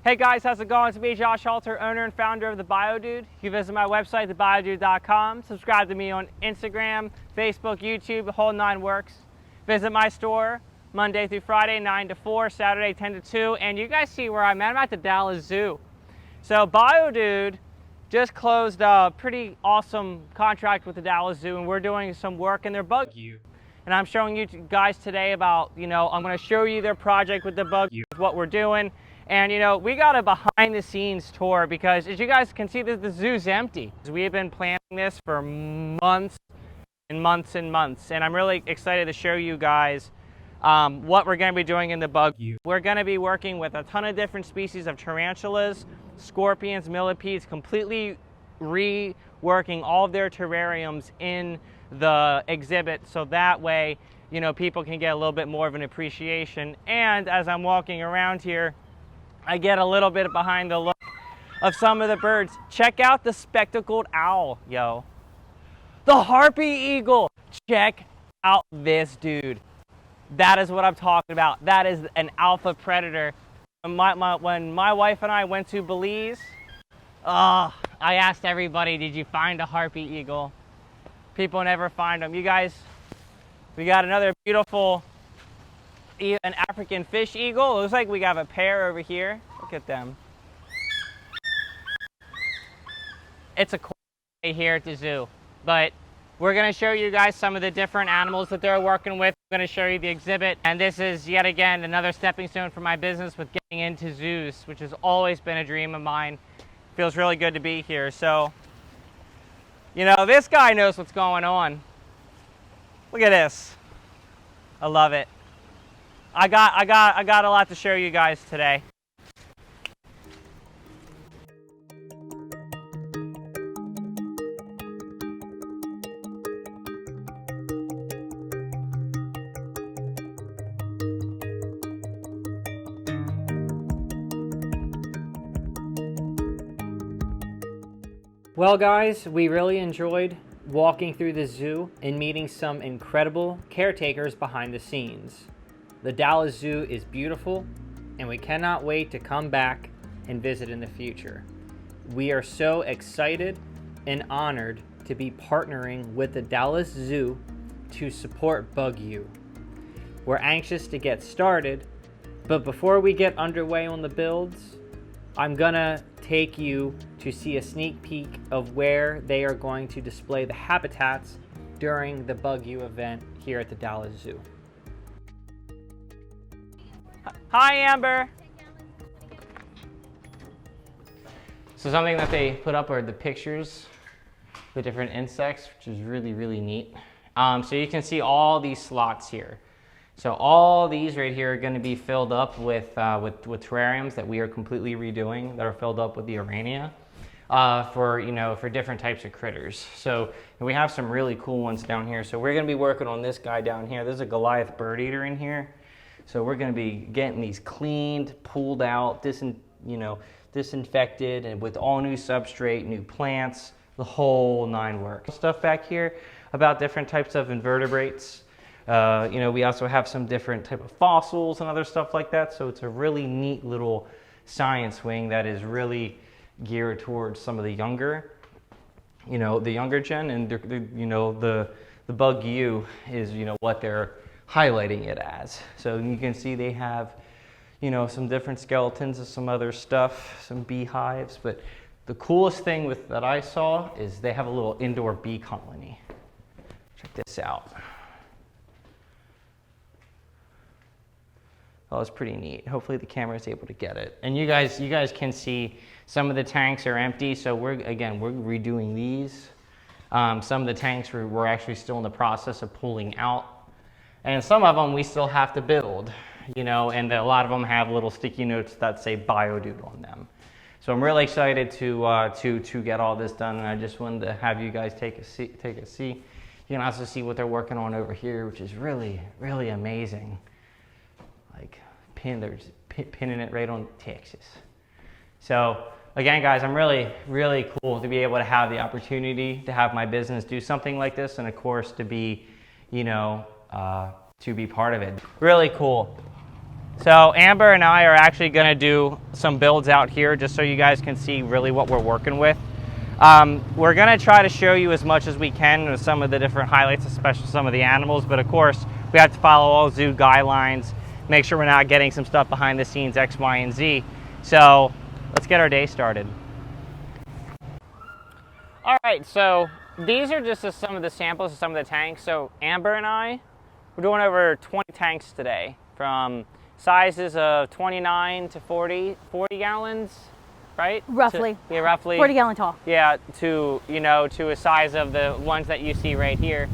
Hey guys, how's it going? It's me, Josh Halter, owner and founder of The BioDude. You can visit my website, thebiodude.com. Subscribe to me on Instagram, Facebook, YouTube, the whole nine works. Visit my store Monday through Friday, 9 to 4, Saturday, 10 to 2. And you guys see where I'm at. I'm at the Dallas Zoo. So BioDude just closed a pretty awesome contract with the Dallas Zoo, and we're doing some work in their bug U. And I'm showing you guys today about, I'm going to show you their project with the bug U, what we're doing. And we got a behind the scenes tour because as you guys can see, the zoo's empty. We have been planning this for months and months and months. And I'm really excited to show you guys what we're going to be doing in the bug U. We're going to be working with a ton of different species of tarantulas, scorpions, millipedes, completely reworking all of their terrariums in the exhibit. So that way, people can get a little bit more of an appreciation. And as I'm walking around here, I get a little bit behind the look of some of the birds. Check out the spectacled owl, yo. The harpy eagle. Check out this dude. That is what I'm talking about. That is an alpha predator. When my wife and I went to Belize, I asked everybody, did you find a harpy eagle? People never find them. You guys, we got another beautiful an African fish eagle. It looks like we have a pair over here. Look at them. It's a cool day here at the zoo, but we're going to show you guys some of the different animals that they're working with. I'm going to show you the exhibit, and this is yet again another stepping stone for my business with getting into zoos, which has always been a dream of mine. Feels really good to be here. So, this guy knows what's going on. Look at this. I love it. I got a lot to show you guys today. Well guys, we really enjoyed walking through the zoo and meeting some incredible caretakers behind the scenes. The Dallas Zoo is beautiful, and we cannot wait to come back and visit in the future. We are so excited and honored to be partnering with the Dallas Zoo to support Bug U. We're anxious to get started, but before we get underway on the builds, I'm gonna take you to see a sneak peek of where they are going to display the habitats during the Bug U event here at the Dallas Zoo. Hi, Amber. So something that they put up are the pictures with different insects, which is really, really neat. So you can see all these slots here. So all these right here are going to be filled up with terrariums that we are completely redoing that are filled up with the Araneae for different types of critters. So we have some really cool ones down here. So we're going to be working on this guy down here. There's a Goliath bird eater in here. So we're going to be getting these cleaned, pulled out, disinfected, and with all new substrate, new plants, the whole nine works. Stuff back here about different types of invertebrates. We also have some different type of fossils and other stuff like that. So it's a really neat little science wing that is really geared towards some of the younger, the younger gen, and the Bug U is what they're highlighting it as. So you can see they have, some different skeletons of some other stuff, some beehives. But the coolest thing that I saw is they have a little indoor bee colony. Check this out. Oh, it's pretty neat. Hopefully the camera is able to get it. And you guys can see some of the tanks are empty. So we're redoing these. Some of the tanks we're actually still in the process of pulling out. And some of them we still have to build, and a lot of them have little sticky notes that say BioDude on them. So I'm really excited to get all this done, and I just wanted to have you guys take a see. You can also see what they're working on over here, which is really, really amazing. Like they're just pinning it right on Texas. So again, guys, I'm really, really cool to be able to have the opportunity to have my business do something like this, and of course to be, to be part of it. Really cool. So Amber and I are actually going to do some builds out here just so you guys can see really what we're working with. We're going to try to show you as much as we can with some of the different highlights, especially some of the animals, but of course we have to follow all zoo guidelines, make sure we're not getting some stuff behind the scenes X, Y, and Z. So let's get our day started. All right, so these are just some of the samples of some of the tanks. So Amber and I, we're doing over 20 tanks today, from sizes of 29 to 40 gallons, right? Roughly. Yeah, roughly. 40 gallon tall. Yeah, to, you know, to a size of the ones that you see right here.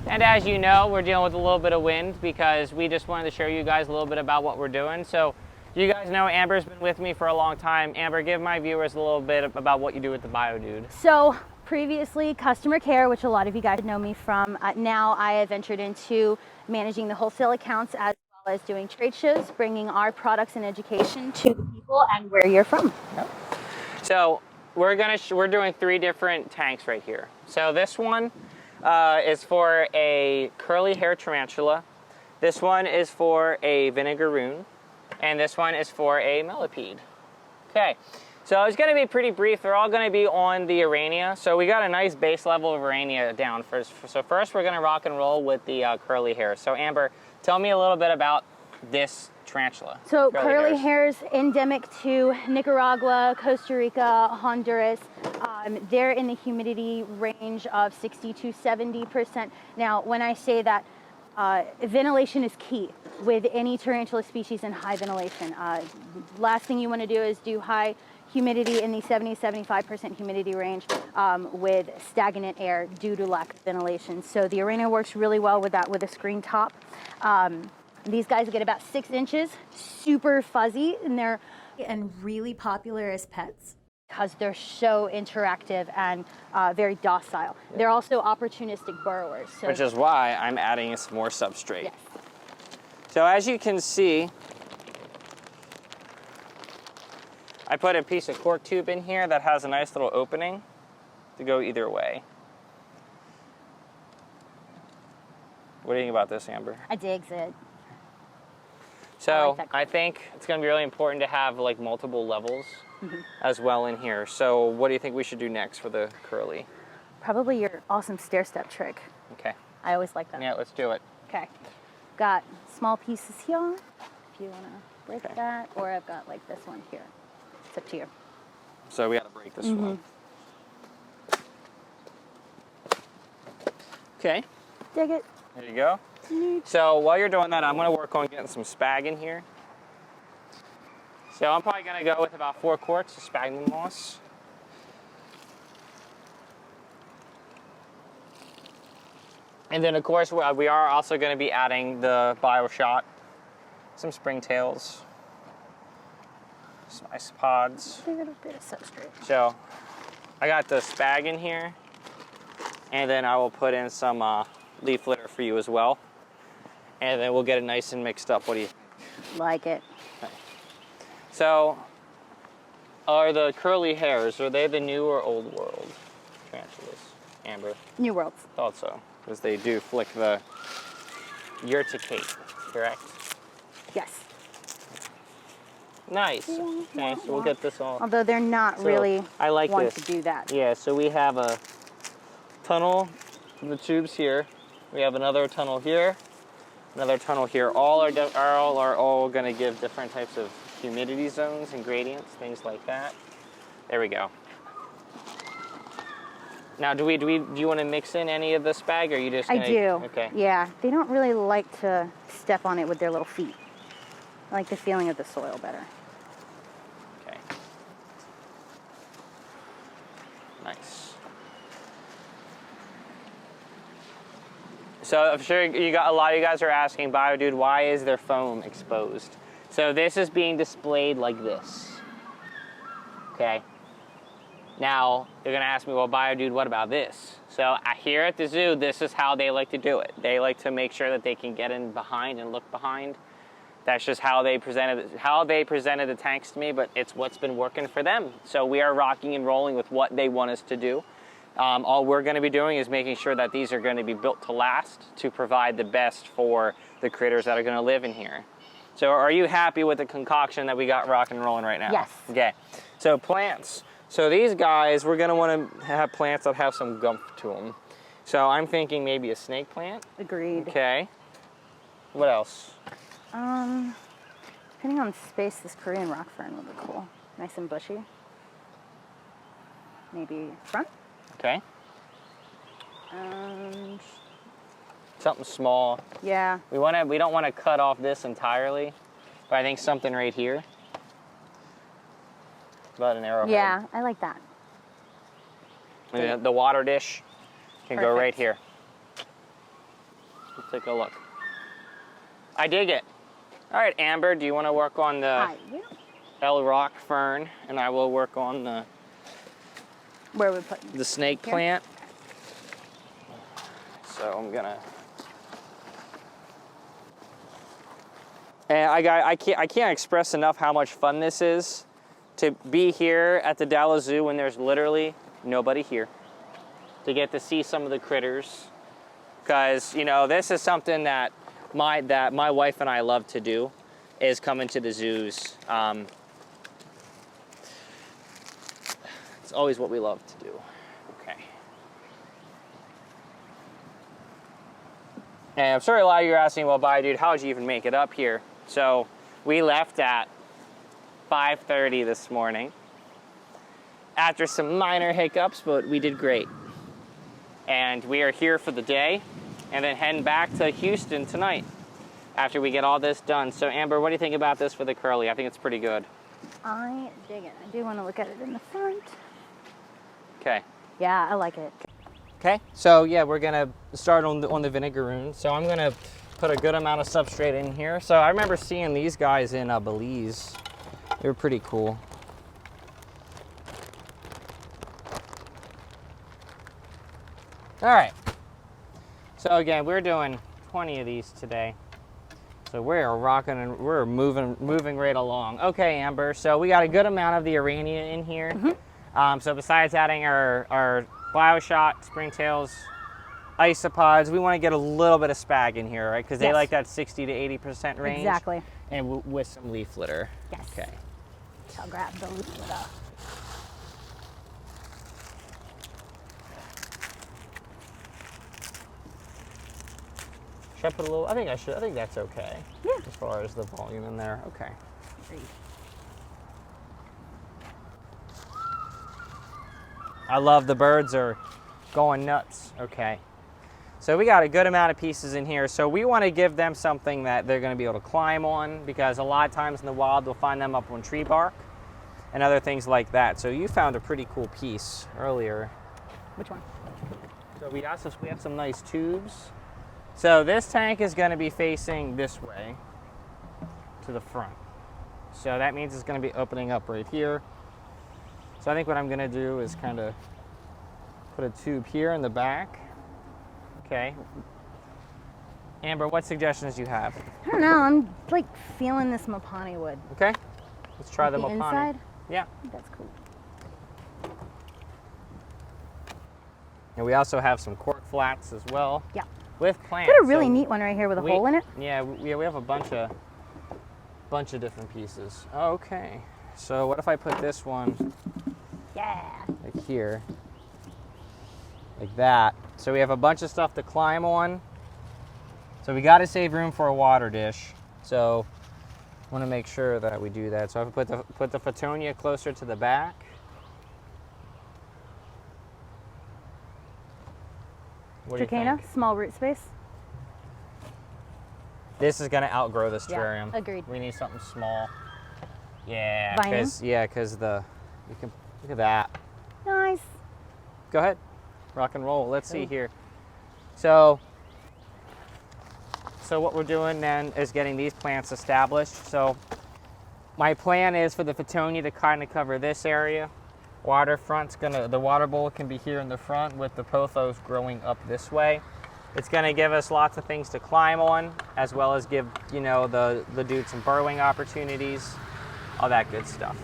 And as you know, we're dealing with a little bit of wind because we just wanted to show you guys a little bit about what we're doing. So you guys know Amber's been with me for a long time. Amber, give my viewers a little bit about what you do with the BioDude. So previously customer care, which a lot of you guys know me from. Now I have ventured into managing the wholesale accounts as well as doing trade shows, bringing our products and education to the people and where you're from. Yep. So we're doing 3 different tanks right here. So this one is for a curly hair tarantula. This one is for a vinegaroon, and this one is for a millipede. Okay, so it's going to be pretty brief. They're all going to be on the Arania. So we got a nice base level of Arania down first. So first we're going to rock and roll with the curly hair. So Amber, tell me a little bit about this tarantula. So curly hairs endemic to Nicaragua, Costa Rica, Honduras. They're in the humidity range of 60 to 70%. Now, when I say that, ventilation is key with any tarantula species in high ventilation. Last thing you want to do is do high humidity in the 70-75% humidity range with stagnant air due to lack of ventilation. So the Arania works really well with that, with a screen top. These guys get about 6 inches, super fuzzy, and they're really popular as pets because they're so interactive and very docile. Yeah. They're also opportunistic burrowers. So which is why I'm adding some more substrate. Yes. So as you can see, I put a piece of cork tube in here that has a nice little opening to go either way. What do you think about this, Amber? I digs it. So I think it's going to be really important to have like multiple levels as well in here. So what do you think we should do next for the curly? Probably your awesome stair step trick. Okay. I always like that. Yeah, let's do it. Okay. Got small pieces here, if you want to break that, or I've got like this one here. It's up to you. So we got to break this one. Okay. Dig it. There you go. So while you're doing that, I'm going to work on getting some spag in here. So I'm probably going to go with about 4 quarts of sphagnum moss. And then of course we are also going to be adding the BioShot, some springtails, some ice pods. A little bit of substrate. So I got the spag in here, and then I will put in some leaf litter for you as well. And then we'll get it nice and mixed up. What do you think? Like it. Okay. So, are the curly hairs, are they the new or old world tarantulas, Amber? New worlds. Thought so, because they do flick the urticate, correct? Yes. Nice. Okay, so we'll get this all. Although they're not really I like want this. to do that. Yeah, so we have a tunnel, the tubes here. We have another tunnel here, another tunnel here. All are all going to give different types of humidity zones and gradients, things like that. There we go. Now, do you want to mix in any of the spag, or are you just gonna, I do. Okay. Yeah, they don't really like to step on it with their little feet. I like the feeling of the soil better. Okay. Nice. So I'm sure a lot of you guys are asking, BioDude, why is their foam exposed? So this is being displayed like this. Okay. Now, you're going to ask me, well, BioDude, what about this? So here at the zoo, this is how they like to do it. They like to make sure that they can get in behind and look behind. That's just how they presented the tanks to me, but it's what's been working for them. So we are rocking and rolling with what they want us to do. All we're going to be doing is making sure that these are going to be built to last, to provide the best for the critters that are going to live in here. So are you happy with the concoction that we got rock and rolling right now? Yes. Okay. So plants. So these guys, we're gonna wanna have plants that have some gump to them. So I'm thinking maybe a snake plant. Agreed. Okay. What else? Depending on space, this Korean rock fern would look cool. Nice and bushy. Maybe front. Okay. Something small. Yeah. We don't want to cut off this entirely, but I think something right here. About an arrowhead. Yeah, I like that. And the water dish can go right Perfect. here. Let's take a look. I dig it. All right, Amber, do you want to work on the I will. El Rock fern, and I will work on Where we put the snake Here? plant. So I'm gonna. And I can't express enough how much fun this is to be here at the Dallas Zoo when there's literally nobody here. To get to see some of the critters, because you know this is something that my wife and I love to do, is coming to the zoos. It's always what we love to do. Okay. And I'm sorry a lot of you are asking, well, Bye Dude, how did you even make it up here? So we left at 5:30 this morning after some minor hiccups, but we did great. And we are here for the day and then heading back to Houston tonight after we get all this done. So Amber, what do you think about this for the curly? I think it's pretty good. I dig it. I do want to look at it in the front. Okay. Yeah, I like it. Okay, so yeah, we're gonna start on the vinegaroon. So I'm gonna put a good amount of substrate in here. So I remember seeing these guys in Belize. They were pretty cool. All right. So again, we're doing 20 of these today. So we're rocking and we're moving right along. Okay, Amber. So we got a good amount of the Arania in here. So besides adding our BioShot, Springtails, Isopods, we want to get a little bit of spag in here, right? Because they Yes. like that 60 to 80% range. Exactly. And with some leaf litter. Yes. Okay. I'll grab the leaf litter. Should I put a little? I think I should. I think that's okay. Yeah. As far as the volume in there. Okay. I love the birds are going nuts. Okay. So we got a good amount of pieces in here. So we want to give them something that they're going to be able to climb on, because a lot of times in the wild we'll find them up on tree bark and other things like that. So you found a pretty cool piece earlier. Which one? So we have some nice tubes. So this tank is going to be facing this way to the front. So that means it's going to be opening up right here. So I think what I'm going to do is kind of put a tube here in the back. Okay. Amber, what suggestions do you have? I don't know. I'm like feeling this Mopani wood. Okay. Let's try the the Mopani. inside. Yeah. I think that's cool. And we also have some cork flats as well. Yeah. With plants. Got a really So neat one right here with a hole in it. Yeah, we have a bunch of different pieces. Okay. So what if I put this one Yeah. like here, like that? So we have a bunch of stuff to climb on. So we got to save room for a water dish. So I want to make sure that we do that. So I put the Fittonia closer to the back. What do you Trichina, think? small root space. This is gonna outgrow this Yeah, terrarium. agreed. We need something small. Yeah, Vining? because you can look at that. Nice. Go ahead, rock and roll. Let's see here. So what we're doing then is getting these plants established. So my plan is for the Fittonia to kind of cover this area. The water bowl can be here in the front with the pothos growing up this way. It's going to give us lots of things to climb on, as well as give, the dude some burrowing opportunities, all that good stuff.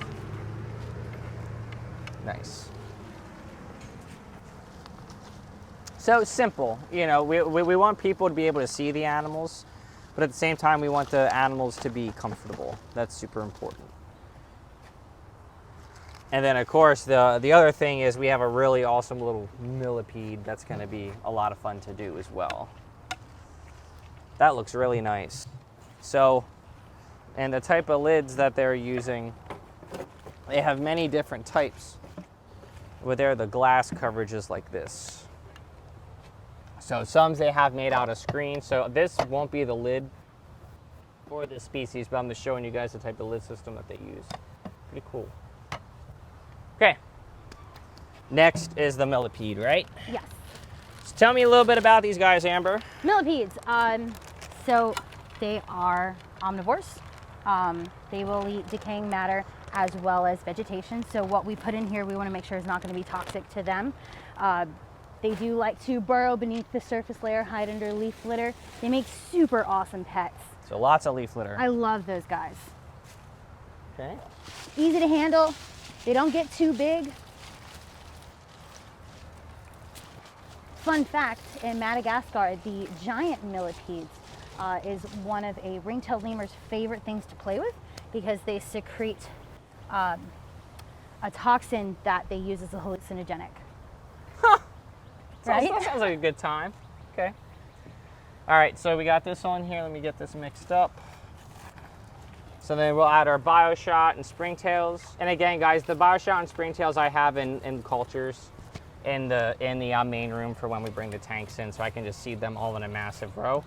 Nice. So simple, we want people to be able to see the animals. but at the same time, we want the animals to be comfortable. That's super important. And then, of course, the other thing is we have a really awesome little millipede that's going to be a lot of fun to do as well. That looks really nice. So, and the type of lids that they're using, they have many different types. Where there, the glass coverage is like this. So some they have made out of screen. So this won't be the lid for this species, but I'm just showing you guys the type of lid system that they use. Pretty cool. Okay. Next is the millipede, right? Yes. So tell me a little bit about these guys, Amber. Millipedes. So they are omnivores. They will eat decaying matter as well as vegetation. So what we put in here, we want to make sure is not going to be toxic to them. They do like to burrow beneath the surface layer, hide under leaf litter. They make super awesome pets. So lots of leaf litter. I love those guys. Okay. Easy to handle. They don't get too big. Fun fact, in Madagascar, the giant millipedes is one of a ring-tailed lemur's favorite things to play with because they secrete a toxin that they use as a hallucinogenic. Huh. Right? That sounds like a good time. Okay. All right, so we got this on here. Let me get this mixed up. So then we'll add our BioShot and Springtails. And again, guys, the BioShot and Springtails I have in cultures in the main room for when we bring the tanks in, so I can just seed them all in a massive row.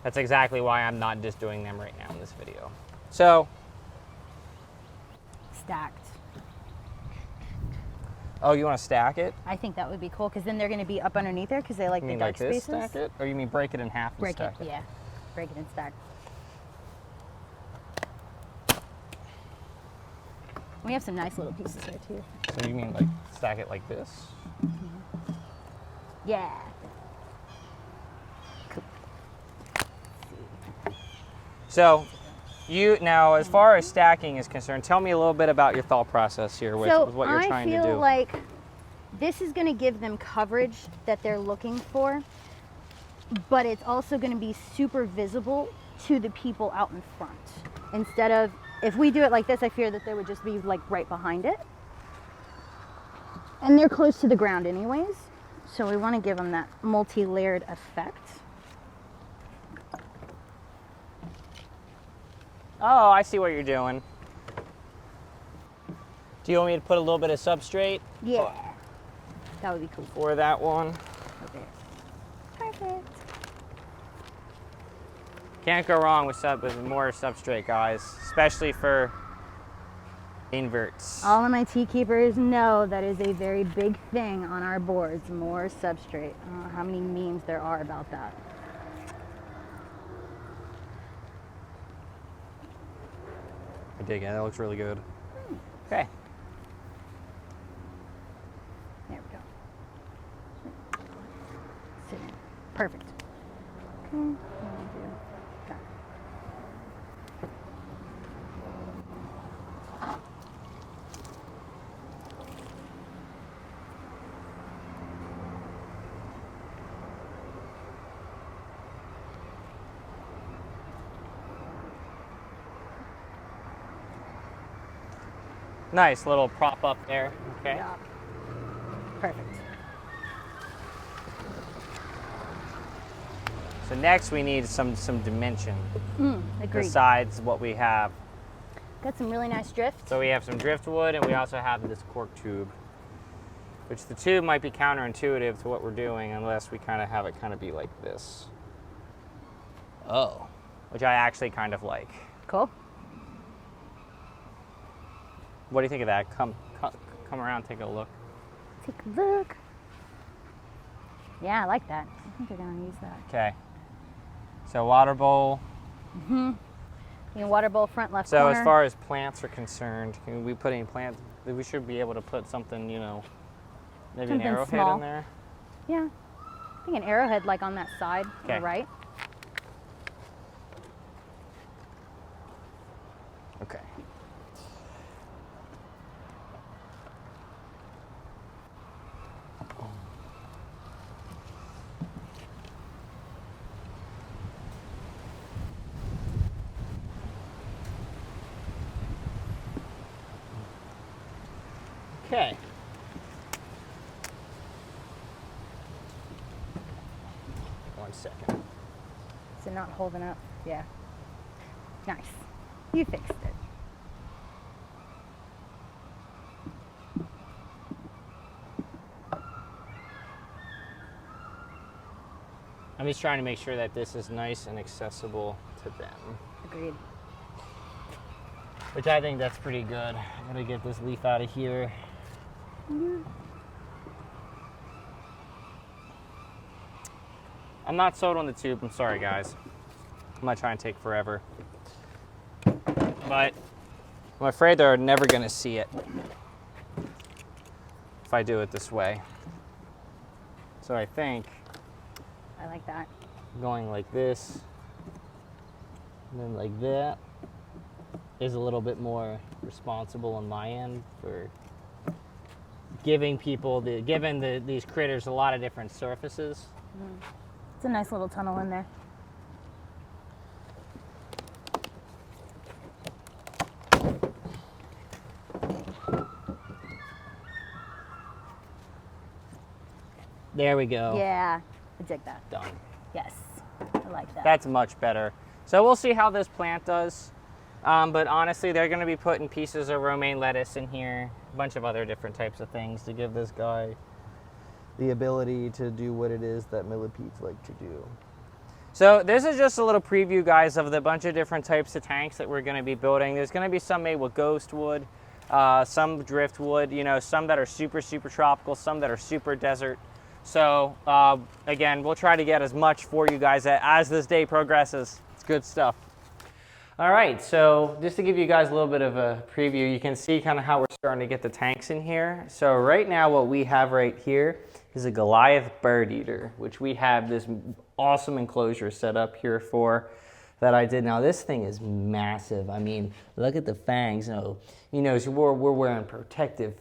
That's exactly why I'm not just doing them right now in this video. So, Stacked. oh, you want to stack it? I think that would be cool because then they're going to be up underneath there because they like You the mean dark like this, spaces. stack it? Or you mean break it in half and Break it, stack it? yeah. Break it and stack. We have some nice little pieces there too. So you mean like stack it like this? Yeah. Cool. So, you now, as far as stacking is concerned, tell me a little bit about your thought process here with what you're trying to do. I feel like this is going to give them coverage that they're looking for, but it's also going to be super visible to the people out in front. Instead of, if we do it like this, I fear that they would just be like right behind it. And they're close to the ground anyways, so we want to give them that multi-layered effect. Oh, I see what you're doing. Do you want me to put a little bit of substrate? Yeah, that would be cool. For that one? Okay. Perfect. Can't go wrong with more substrate, guys, especially for inverts. All of my tea keepers know that is a very big thing on our boards, more substrate. I don't know how many memes there are about that. I dig it. That looks really good. Okay. There we go. Sit in. Perfect. Okay, I'm gonna do that. Nice little prop up there. Okay. Yeah. Perfect. So next we need some dimension Agreed. besides what we have. Got some really nice drift. So we have some driftwood and we also have this cork tube, which the tube might be counterintuitive to what we're doing unless we kind of have it kind of be like this. Oh. Which I actually kind of like. Cool. What do you think of that? Come around, take a look. Take a look. Yeah, I like that. I think they're gonna use that. Okay. So water bowl. You can water bowl front left So corner. as far as plants are concerned, can we put any plants? We should be able to put something, maybe Something an arrowhead small. in there. Yeah. I think an arrowhead like on that side on Okay. the right. Okay. Okay. One second. Is it not holding up? Yeah. Nice. You fixed it. I'm just trying to make sure that this is nice and accessible to them. Agreed. Which I think that's pretty good. I'm gonna get this leaf out of here. I'm not sold on the tube, I'm sorry guys. I'm not trying to take forever. But I'm afraid they're never gonna see it if I do it this way. So I think I like that. going like this, and then like that, is a little bit more responsible on my end for giving people, these critters a lot of different surfaces. It's a nice little tunnel in there. There we go. Yeah, I dig that. Done. Yes, I like that. That's much better. So we'll see how this plant does. But honestly, they're going to be putting pieces of romaine lettuce in here, a bunch of other different types of things to give this guy the ability to do what it is that millipedes like to do. So this is just a little preview, guys, of the bunch of different types of tanks that we're going to be building. There's going to be some made with ghost wood, some driftwood, you know, some that are super, super tropical, some that are super desert. So again, we'll try to get as much for you guys as this day progresses. It's good stuff. All right, so just to give you guys a little bit of a preview, you can see kind of how we're starting to get the tanks in here. So right now what we have right here is a Goliath bird eater, which we have this awesome enclosure set up here for that I did. Now this thing is massive. I mean, look at the fangs. So we're wearing protective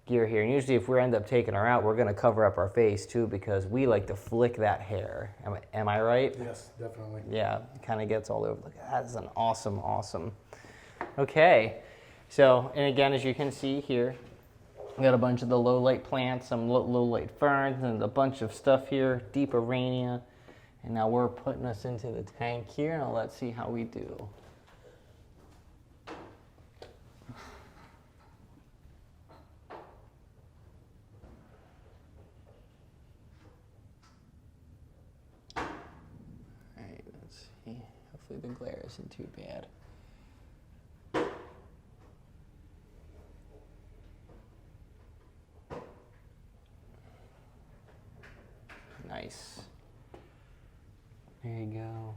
gear here. And usually if we end up taking her out, we're gonna cover up our face too because we like to flick that hair. Am I right? Yes, definitely. Yeah, it kind of gets all over. Look, that is an awesome, awesome. Okay, so, and again, as you can see here, we got a bunch of the low light plants, some low light ferns, and a bunch of stuff here, deep arania. And now we're putting us into the tank here, and let's see how we do. Hopefully the glare isn't too bad. Nice. There you go.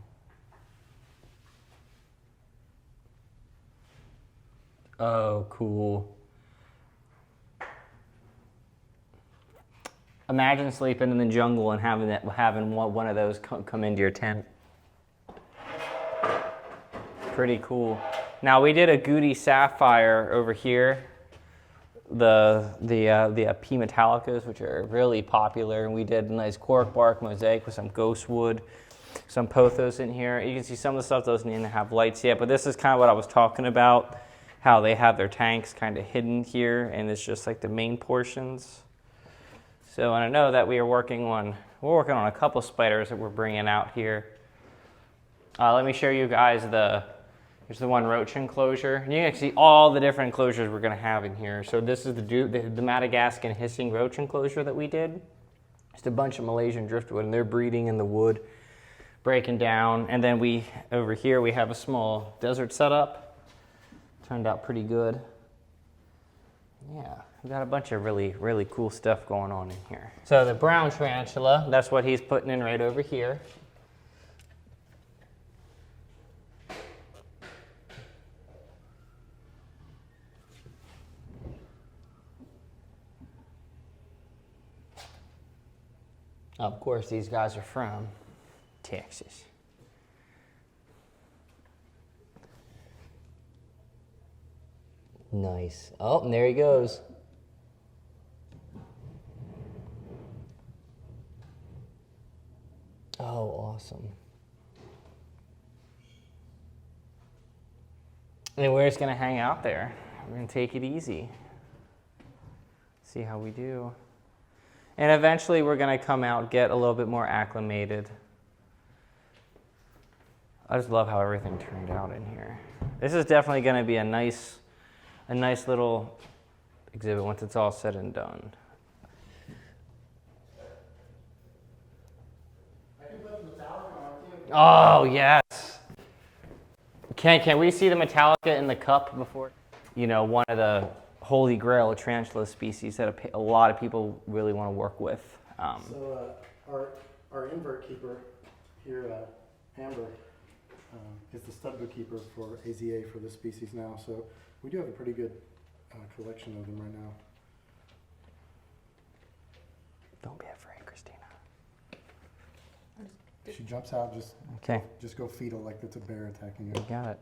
Oh, cool. Imagine sleeping in the jungle and having one of those come into your tent. Pretty cool. Now we did a Goody Sapphire over here, the P Metallicas, which are really popular, and we did a nice cork bark mosaic with some ghost wood, some pothos in here. You can see some of the stuff doesn't even have lights yet, but this is kind of what I was talking about, how they have their tanks kind of hidden here, and it's just like the main portions. So, and I know that we're working on a couple spiders that we're bringing out here. Let me show you guys here's the one roach enclosure. And you can see all the different enclosures we're gonna have in here. So this is the Madagascan hissing roach enclosure that we did. Just a bunch of Malaysian driftwood, and they're breeding in the wood, breaking down. And then over here, we have a small desert setup. Turned out pretty good. Yeah, we got a bunch of really, really cool stuff going on in here. So the brown tarantula, that's what he's putting in right over here. Of course, these guys are from Texas. Nice. Oh, and there he goes. Oh, awesome. And we're just going to hang out there. We're going to take it easy. see how we do. And eventually we're gonna come out, get a little bit more acclimated. I just love how everything turned out in here. This is definitely gonna be a nice little exhibit once it's all said and done. Oh, yes. Can we see the Metallica in the cup before? You know, one of the holy grail tarantula species that a lot of people really want to work with. So our invert keeper here, Amber, is the stud bookkeeper for AZA for this species now. So we do have a pretty good collection of them right now. Don't be afraid, Christina. She jumps out, just go fetal like it's a bear attacking you. You got it.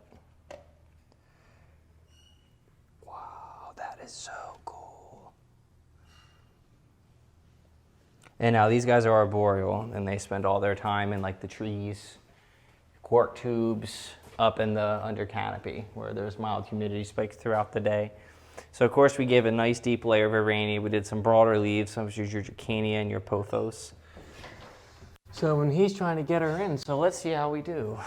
Wow, that is so cool. And now these guys are arboreal, and they spend all their time in like the trees, cork tubes, up in the under canopy where there's mild humidity spikes throughout the day. So of course we gave a nice deep layer of Irani. We did some broader leaves, some of your Dracania and your Pothos. So when he's trying to get her in, so let's see how we do.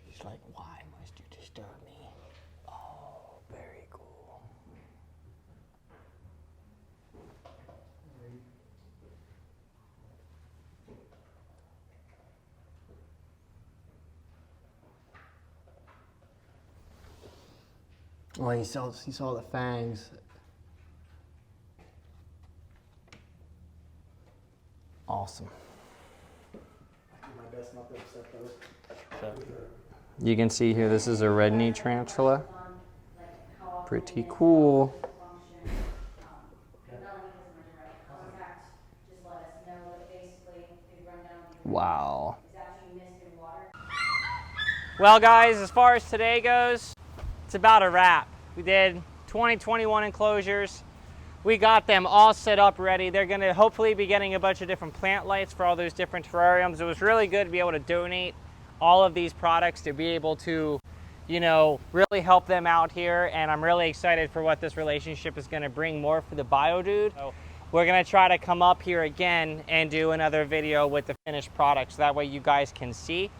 He's like, why must you disturb me? Oh, very cool. Well, he saw the fangs. Awesome. I do my best not to upset those. You can see here, this is a red knee tarantula. Pretty cool. Wow. Well, guys, as far as today goes, it's about a wrap. We did 2021 enclosures. We got them all set up ready. They're gonna hopefully be getting a bunch of different plant lights for all those different terrariums. It was really good to be able to donate all of these products to be able to, you know, really help them out here. And I'm really excited for what this relationship is gonna bring more for the BioDude. So we're gonna try to come up here again and do another video with the finished products. That way you guys can see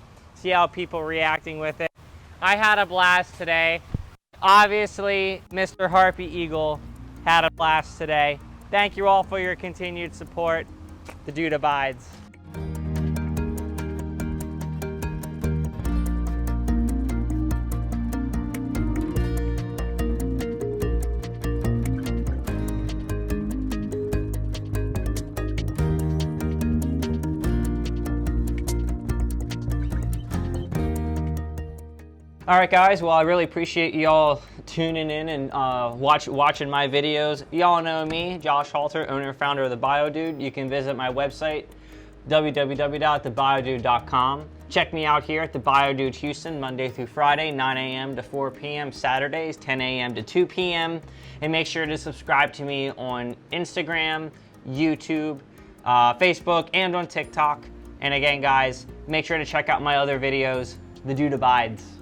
how people are reacting with it. I had a blast today. Obviously, Mr. Harpy Eagle had a blast today. Thank you all for your continued support. The Dude abides. All right, guys, well, I really appreciate y'all tuning in and watching my videos. Y'all know me, Josh Halter, owner and founder of The BioDude. You can visit my website, www.thebiodude.com. Check me out here at The BioDude Houston, Monday through Friday, 9 a.m. to 4 p.m., Saturdays, 10 a.m. to 2 p.m. And make sure to subscribe to me on Instagram, YouTube, Facebook, and on TikTok. And again, guys, make sure to check out my other videos. The Dude abides.